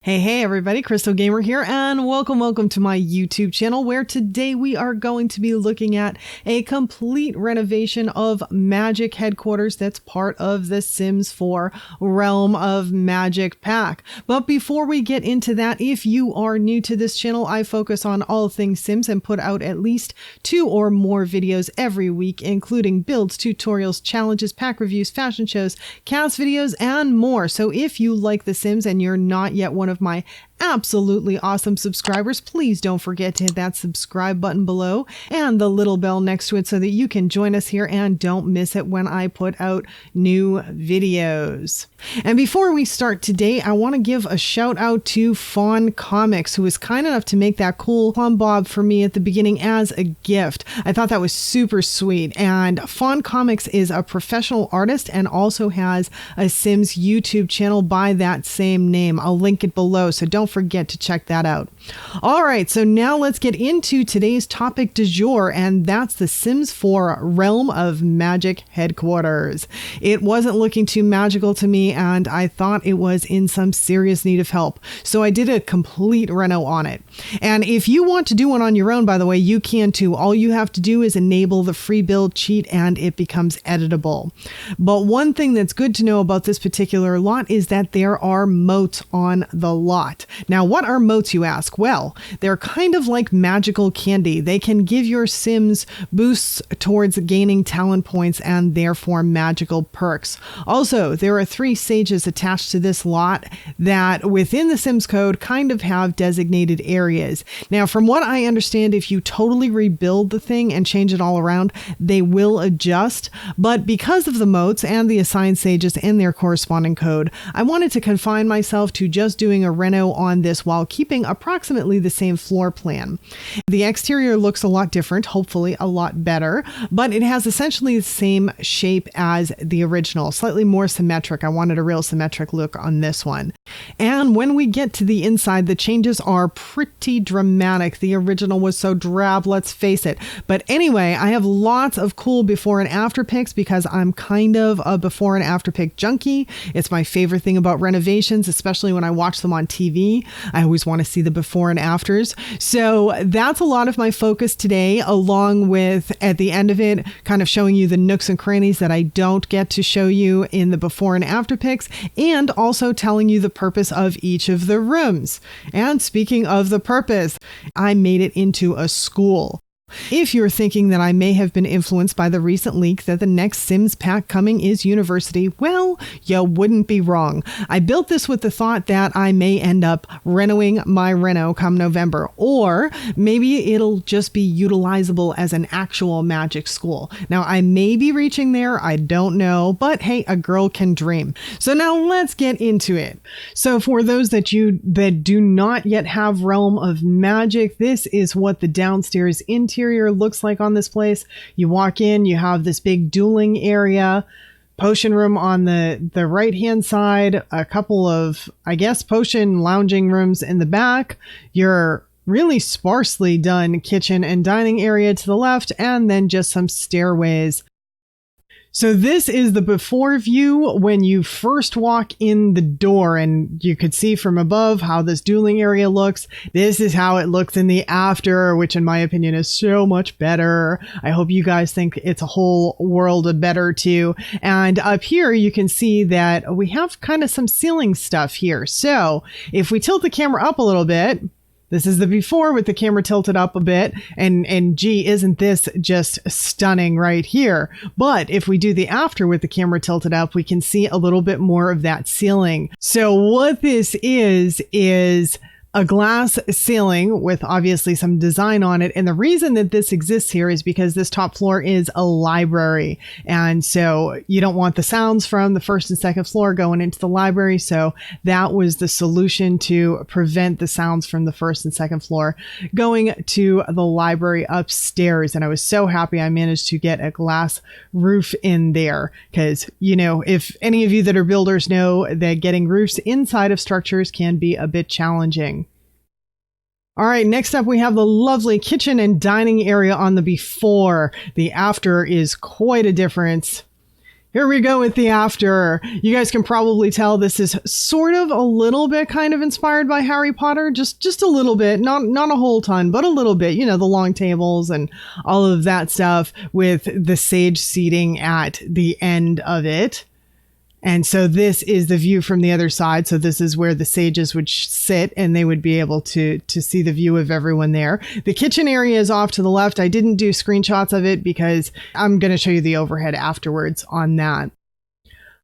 Hey everybody, Crystal Gamer here, and welcome to my YouTube channel, where today we are going to be looking at a complete renovation of Magic headquarters that's part of the Sims 4 Realm of Magic pack. But before we get into that, if you are new to this channel, I focus on all things Sims and put out at least 2 or more videos every week, including builds, tutorials, challenges, pack reviews, fashion shows, cast videos, and more. So if you like The Sims and you're not yet one of my absolutely awesome subscribers, please don't forget to hit that subscribe button below and the little bell next to it so that you can join us here and don't miss it when I put out new videos. And before we start today, I want to give a shout out to Fawn Comics, who was kind enough to make that cool plumb bob for me at the beginning as a gift. I thought that was super sweet. And Fawn Comics is a professional artist and also has a Sims YouTube channel by that same name. I'll link it below, so don't forget to check that out. All right, so now let's get into today's topic du jour, and that's the Sims 4 Realm of Magic headquarters. It wasn't looking too magical to me, and I thought it was in some serious need of help, so I did a complete reno on it. And if you want to do one on your own, by the way, you can too. All you have to do is enable the free build cheat and it becomes editable. But one thing that's good to know about this particular lot is that there are moats on the lot. Now, what are moats, you ask? Well, they're kind of like magical candy. They can give your Sims boosts towards gaining talent points and therefore magical perks. Also, there are 3 sages attached to this lot that within the Sims code kind of have designated areas. Now, from what I understand, if you totally rebuild the thing and change it all around, they will adjust. But because of the moats and the assigned sages and their corresponding code, I wanted to confine myself to just doing a reno on this while keeping approximately the same floor plan. The exterior looks a lot different, hopefully a lot better, but it has essentially the same shape as the original, slightly more symmetric. I wanted a real symmetric look on this one. And when we get to the inside, the changes are pretty dramatic. The original was so drab, let's face it. But anyway, I have lots of cool before and after pics because I'm kind of a before and after pic junkie. It's my favorite thing about renovations, especially when I watch them on TV. I always want to see the before and afters. So that's a lot of my focus today, along with at the end of it, kind of showing you the nooks and crannies that I don't get to show you in the before and after pics, and also telling you the purpose of each of the rooms. And speaking of the purpose, I made it into a school. If you're thinking that I may have been influenced by the recent leak that the next Sims pack coming is university, well, you wouldn't be wrong. I built this with the thought that I may end up renoing my reno come November, or maybe it'll just be utilizable as an actual magic school. Now, I may be reaching there, I don't know, but hey, a girl can dream. So now let's get into it. So for those that do not yet have Realm of Magic, this is what the downstairs interior looks like on this place. You walk in, you have this big dueling area, potion room on the right hand side, a couple of, I guess, potion lounging rooms in the back, your really sparsely done kitchen and dining area to the left, and then just some stairways. So this is the before view when you first walk in the door, and you could see from above how this dueling area looks. This is how it looks in the after, which in my opinion is so much better. I hope you guys think it's a whole world of better too. And up here you can see that we have kind of some ceiling stuff here. So if we tilt the camera up a little bit, this is the before with the camera tilted up a bit, and gee, isn't this just stunning right here? But if we do the after with the camera tilted up, we can see a little bit more of that ceiling. So what this is a glass ceiling with obviously some design on it. And the reason that this exists here is because this top floor is a library. And so you don't want the sounds from the first and second floor going into the library. So that was the solution to prevent the sounds from the first and second floor going to the library upstairs. And I was so happy I managed to get a glass roof in there because, you know, if any of you that are builders know that getting roofs inside of structures can be a bit challenging. All right, next up we have the lovely kitchen and dining area on the before. The after is quite a difference. Here we go with the after. You guys can probably tell this is sort of a little bit kind of inspired by Harry Potter. Just a little bit, not a whole ton, but a little bit. You know, the long tables and all of that stuff with the sage seating at the end of it. And so this is the view from the other side. So this is where the sages would sit and they would be able to see the view of everyone there. The kitchen area is off to the left. I didn't do screenshots of it because I'm going to show you the overhead afterwards on that.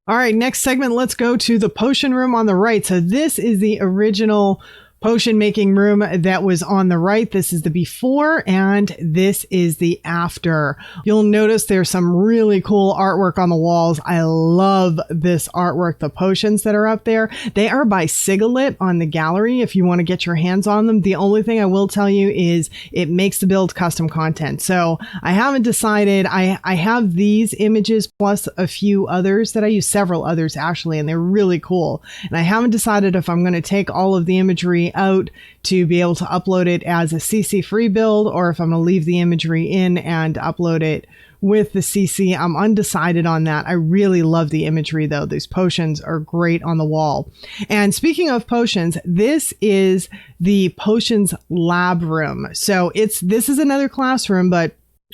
All right, next segment, let's go to the potion room on the right. So this is the original potion making room that was on the right. This is the before and this is the after. You'll notice there's some really cool artwork on the walls. I love this artwork. The potions that are up there, they are by Sigalitt on the gallery if you want to get your hands on them. The only thing I will tell you is it makes the build custom content. So I haven't decided. I have these images plus a few others that I use, several others actually, and they're really cool. And I haven't decided if I'm going to take all of the imagery out to be able to upload it as a CC free build or if I'm going to leave the imagery in and upload it with the CC. I'm undecided on that. I really love the imagery though. These potions are great on the wall. And speaking of potions, this is the potions lab room. So this is another classroom,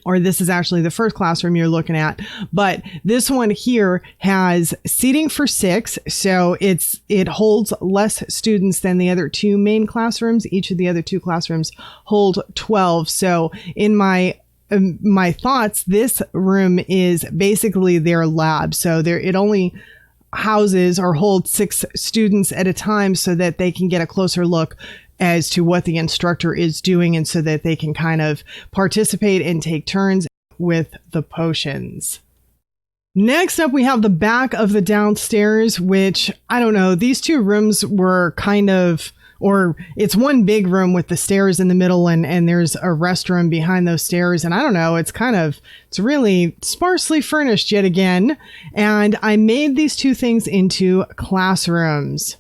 or this is actually the first classroom you're looking at, but this one here has seating for 6. So it holds less students than the other 2 main classrooms. Each of the other 2 classrooms hold 12. So in my thoughts, this room is basically their lab. So it only houses or holds 6 students at a time so that they can get a closer look as to what the instructor is doing and so that they can kind of participate and take turns with the potions. Next up, we have the back of the downstairs, which I don't know, these 2 rooms were kind of, or it's one big room with the stairs in the middle and there's a restroom behind those stairs. And I don't know, it's really sparsely furnished yet again. And I made these 2 things into classrooms.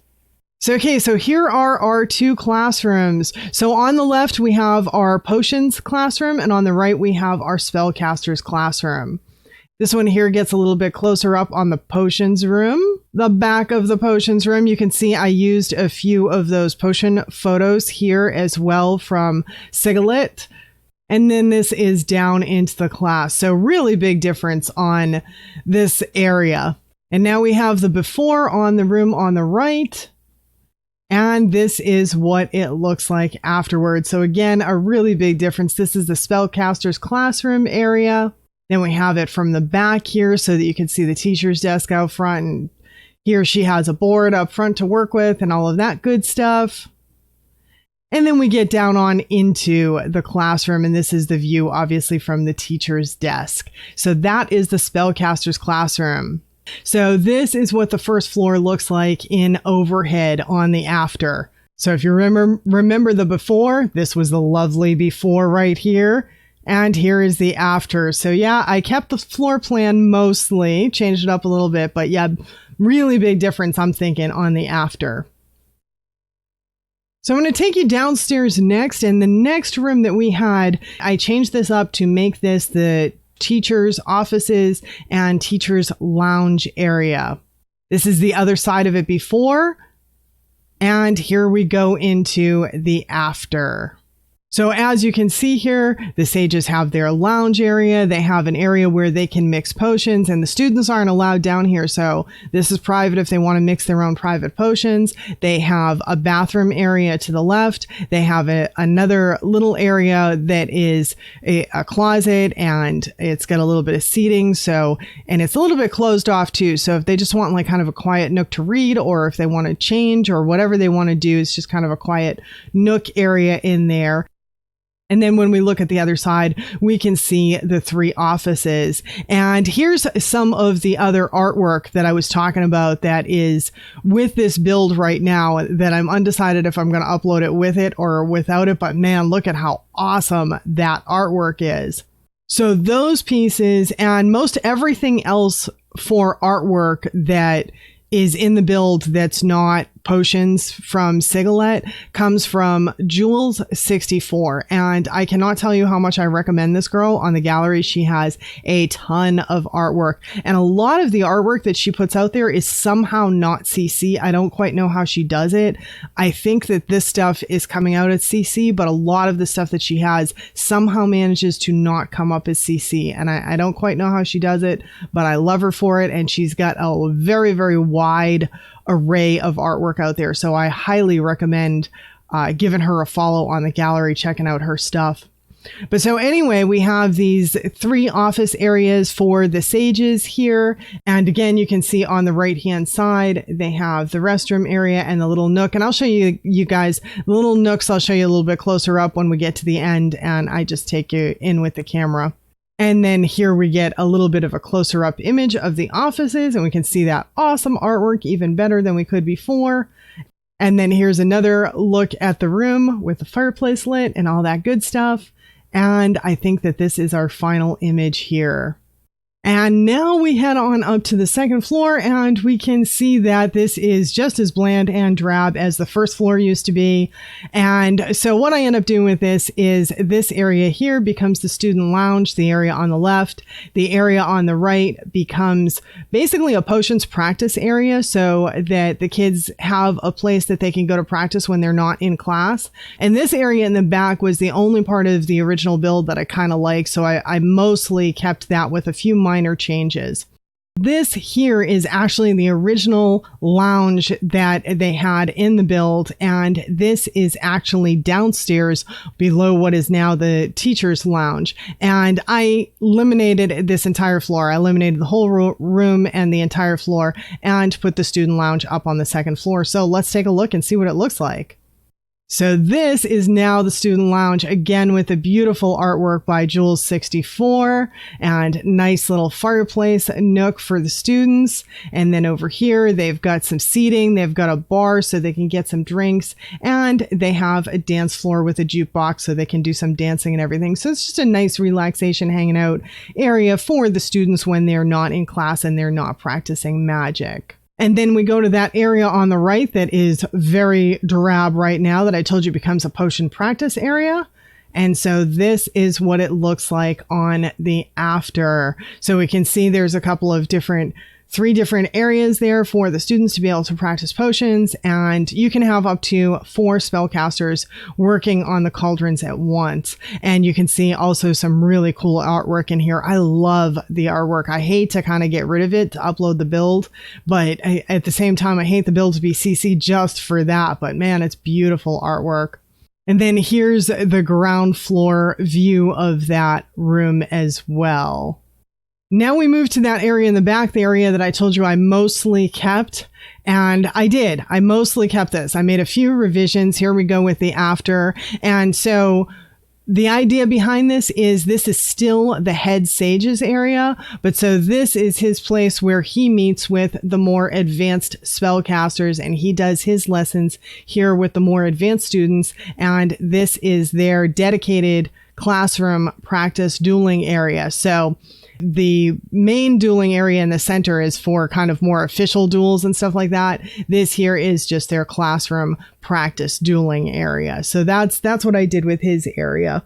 So here are our 2 classrooms. So on the left, we have our potions classroom, and on the right, we have our spellcasters classroom. This one here gets a little bit closer up on the potions room. The back of the potions room, you can see I used a few of those potion photos here as well from Sigalitt. And then this is down into the class. So really big difference on this area. And now we have the before on the room on the right. And this is what it looks like afterwards. So again, a really big difference. This is the spellcaster's classroom area. Then we have it from the back here so that you can see the teacher's desk out front. And here she has a board up front to work with and all of that good stuff. And then we get down on into the classroom, and this is the view obviously from the teacher's desk. So that is the spellcaster's classroom. So this is what the first floor looks like in overhead on the after. So if you remember the before, this was the lovely before right here. And here is the after. So yeah, I kept the floor plan mostly, changed it up a little bit, but yeah, really big difference I'm thinking on the after. So I'm going to take you downstairs next, and the next room that we had, I changed this up to make this the teachers' offices and teachers' lounge area. This is the other side of it before, and here we go into the after. So as you can see here, the sages have their lounge area. They have an area where they can mix potions, and the students aren't allowed down here. So this is private if they want to mix their own private potions. They have a bathroom area to the left. They have another little area that is a closet, and it's got a little bit of seating. So, and it's a little bit closed off too. So if they just want like kind of a quiet nook to read, or if they want to change or whatever they want to do, it's just kind of a quiet nook area in there. And then when we look at the other side, we can see the 3 offices. And here's some of the other artwork that I was talking about that is with this build right now that I'm undecided if I'm going to upload it with it or without it. But man, look at how awesome that artwork is. So those pieces and most everything else for artwork that is in the build that's not potions from Sigalitt comes from Jules64. And I cannot tell you how much I recommend this girl. On the gallery, she has a ton of artwork. And a lot of the artwork that she puts out there is somehow not CC. I don't quite know how she does it. I think that this stuff is coming out at CC, but a lot of the stuff that she has somehow manages to not come up as CC. And I don't quite know how she does it, but I love her for it. And she's got a very, very wide array of artwork out there. So I highly recommend giving her a follow on the gallery, checking out her stuff. But so anyway, we have these 3 office areas for the sages here. And again, you can see on the right hand side, they have the restroom area and the little nook. And I'll show you guys the little nooks. I'll show you a little bit closer up when we get to the end. And I just take you in with the camera. And then here we get a little bit of a closer up image of the offices, and we can see that awesome artwork even better than we could before. And then here's another look at the room with the fireplace lit and all that good stuff. And I think that this is our final image here. And now we head on up to the second floor, and we can see that this is just as bland and drab as the first floor used to be. And so what I end up doing with this is this area here becomes the student lounge, the area on the left. The area on the right becomes basically a potions practice area, so that the kids have a place that they can go to practice when they're not in class. And this area in the back was the only part of the original build that I kind of like, so I mostly kept that with a few minor changes. This here is actually the original lounge that they had in the build, and this is actually downstairs below what is now the teacher's lounge. And I eliminated this entire floor. I eliminated the whole room and the entire floor and put the student lounge up on the second floor. So let's take a look and see what it looks like. So this is now the student lounge, again with the beautiful artwork by Jules64 and nice little fireplace nook for the students. And then over here, they've got some seating. They've got a bar so they can get some drinks, and they have a dance floor with a jukebox so they can do some dancing and everything. So it's just a nice relaxation hanging out area for the students when they're not in class and they're not practicing magic. And then we go to that area on the right that is very drab right now that I told you becomes a potion practice area. And so this is what it looks like on the after. So we can see there's a couple of 3 different areas there for the students to be able to practice potions, and you can have up to 4 spellcasters working on the cauldrons at once. And you can see also some really cool artwork in here. I love the artwork. I hate to kind of get rid of it to upload the build, but at the same time, I hate the build to be CC just for that. But man, it's beautiful artwork. And then here's the ground floor view of that room as well. Now we move to that area in the back, the area that I told you I mostly kept. And I did. I mostly kept this. I made a few revisions. Here we go with the after. And so the idea behind this is still the head sage's area. But so this is his place where he meets with the more advanced spellcasters, and he does his lessons here with the more advanced students. And this is their dedicated classroom practice dueling area. So the main dueling area in the center is for kind of more official duels and stuff like that. This here is just their classroom practice dueling area. So that's what I did with his area.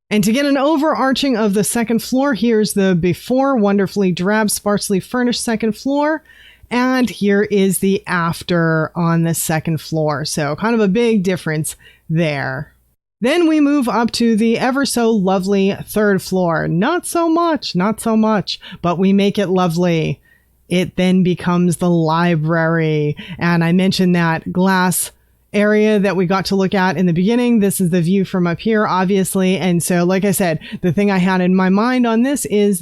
And to get an overarching of the second floor, here's the before wonderfully drab, sparsely furnished second floor. And here is the after on the second floor. So kind of a big difference there. Then we move up to the ever so lovely third floor. Not so much, but we make it lovely. It then becomes the library. And I mentioned that glass area that we got to look at in the beginning. This is the view from up here, obviously. And so, like I said, the thing I had in my mind on this is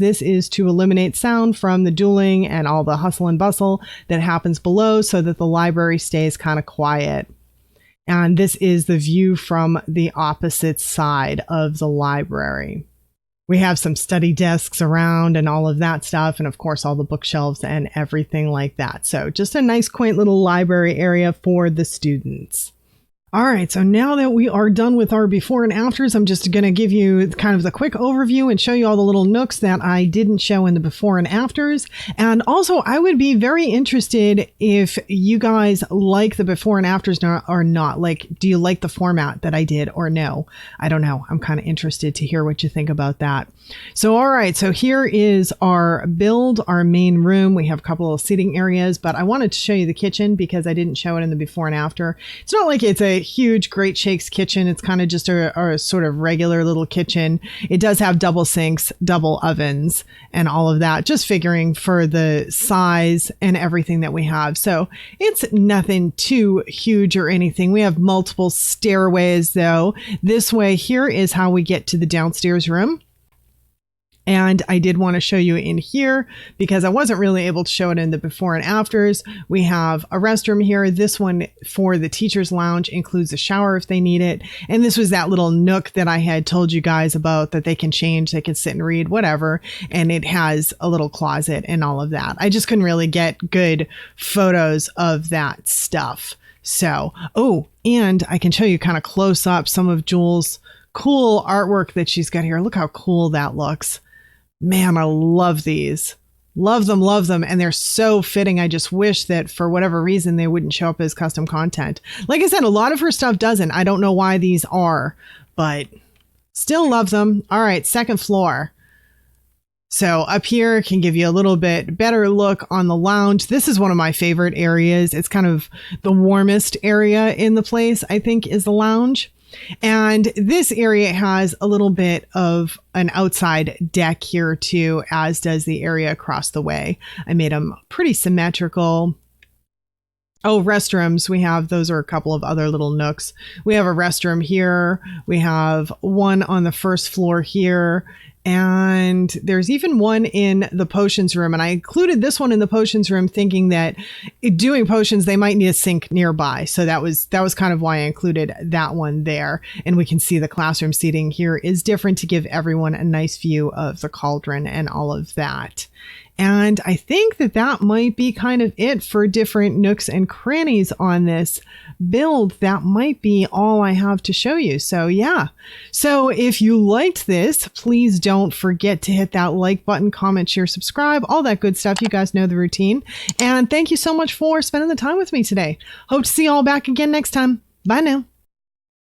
to eliminate sound from the dueling and all the hustle and bustle that happens below so that the library stays kind of quiet. And this is the view from the opposite side of the library. We have some study desks around and all of that stuff. And of course, all the bookshelves and everything like that. So just a nice, quaint little library area for the students. All right, so now that we are done with our before and afters, I'm just going to give you kind of the quick overview and show you all the little nooks that I didn't show in the before and afters. And also, I would be very interested if you guys like the before and afters or not. Like, do you like the format that I did or no? I don't know. I'm kind of interested to hear what you think about that. So, all right, so here is our build, our main room. We have a couple of seating areas, but I wanted to show you the kitchen because I didn't show it in the before and after. It's not like it's a huge Great Shakes kitchen. It's kind of just a sort of regular little kitchen. It does have double sinks, double ovens, and all of that, just figuring for the size and everything that we have. So it's nothing too huge or anything. We have multiple stairways though. This way here is how we get to the downstairs room. And I did want to show you in here because I wasn't really able to show it in the before and afters. We have a restroom here. This one for the teacher's lounge includes a shower if they need it. And this was that little nook that I had told you guys about that they can change. They can sit and read, whatever. And it has a little closet and all of that. I just couldn't really get good photos of that stuff. So, oh, and I can show you kind of close up some of Jules' cool artwork that she's got here. Look how cool that looks. Man, I love these. Love them. And they're so fitting. I just wish that for whatever reason, they wouldn't show up as custom content. Like I said, a lot of her stuff doesn't. I don't know why these are, but still love them. All right, second floor. So up here can give you a little bit better look on the lounge. This is one of my favorite areas. It's kind of the warmest area in the place, I think, is the lounge. And this area has a little bit of an outside deck here too, as does the area across the way. I made them pretty symmetrical. Oh, restrooms. We have, those are a couple of other little nooks. We have a restroom here. We have one on the first floor here. And there's even one in the potions room. And I included this one in the potions room thinking that doing potions, they might need a sink nearby. So that was kind of why I included that one there. And we can see the classroom seating here is different to give everyone a nice view of the cauldron and all of that. And I think that that might be kind of it for different nooks and crannies on this build. That might be all I have to show you. So yeah. So if you liked this, please don't forget to hit that like button, comment, share, subscribe, all that good stuff. You guys know the routine. And thank you so much for spending the time with me today. Hope to see you all back again next time. Bye now.